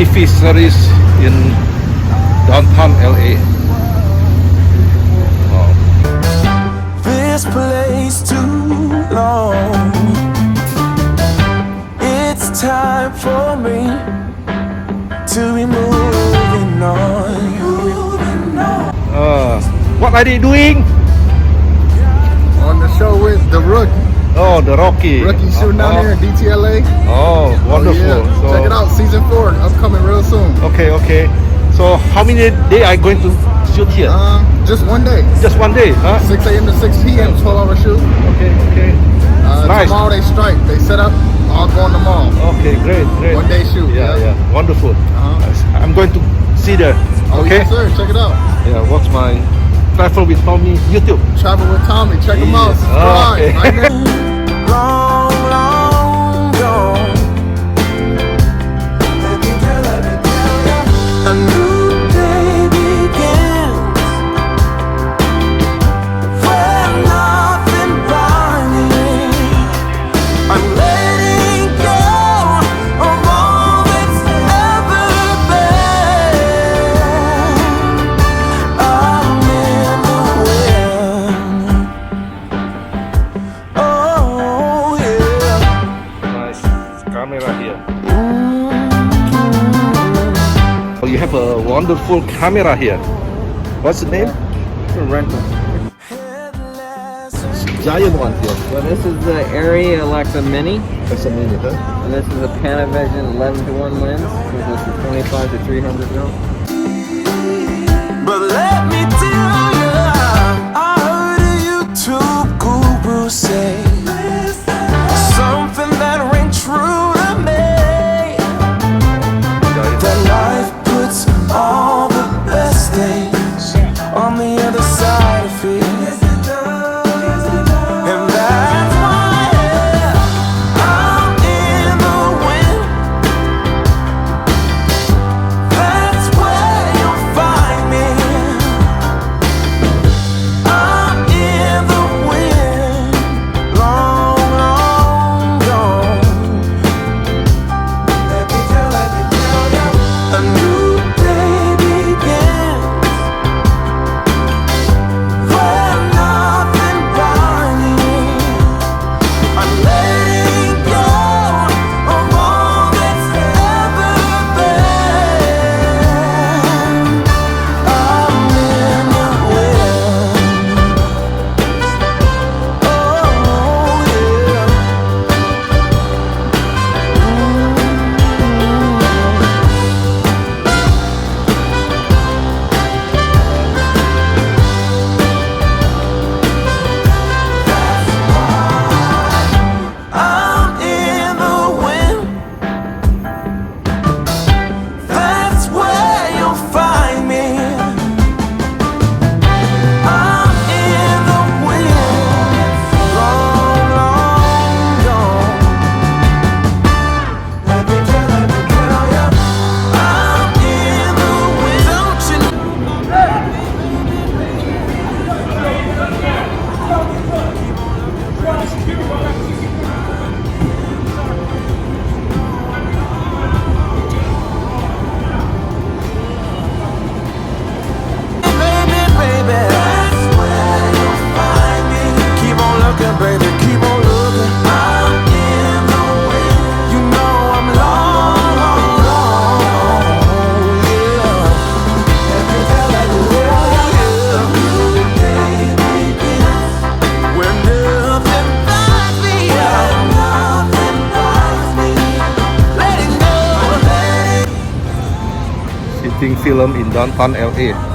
TV series in downtown LA. Wow. This place too long. It's time for me to be moving on. What are they doing? On the show with the Rookie. Oh, the Rocky. Rookie shooting down here in DTLA. Oh, wonderful. Yeah. So, Check it out, season 4, upcoming real soon. Okay. So how many days are you going to shoot here? Just one day. Just one day, huh? 6 a.m. to 6 p.m. 12-hour shoot. Okay. Nice. Tomorrow they strike. They set up. All going tomorrow. Okay, great. One day shoot. Yeah. Wonderful. I'm going to see there. Oh Okay. yes, sir. Check it out. Yeah. What's my Travel with Tommy YouTube? Travel with Tommy. Check him out. Subscribe. Okay. Right now. Long gone. Let me tell you, a new day begins where nothing binds me. I'm letting go of all that's ever been. I'm in the wind. Oh yeah. Nice camera here. Oh, you have a wonderful camera here. What's the name? Rental. Giant one here. So this is the Arri Alexa Mini, That's a minute, huh? and this is a Panavision 11:1 lens. So this is 25 to 300 mil. But let me tell you, I heard a YouTube guru say something that rang true to me, that life puts all the best things on the other side of it. And that's why I'm in the wind. That's where you'll find me. I'm in the wind, long gone. Let me tell you, a new day begins where nothing binds me. I'm letting go of all that's ever been. I'm in the wind. Oh yeah. I'm in the wind. That's where you'll find me. I'm in the wind, long gone. Let me tell you, I'm in the wind. Don't you know? Baby, that's where you'll find me. Keep on looking, baby, keep on looking. I'm in the wind. You know I'm long yeah. Let me tell you, a new day begins where nothing binds me. Nothing binds me. Letting go, Shooting film in downtown LA.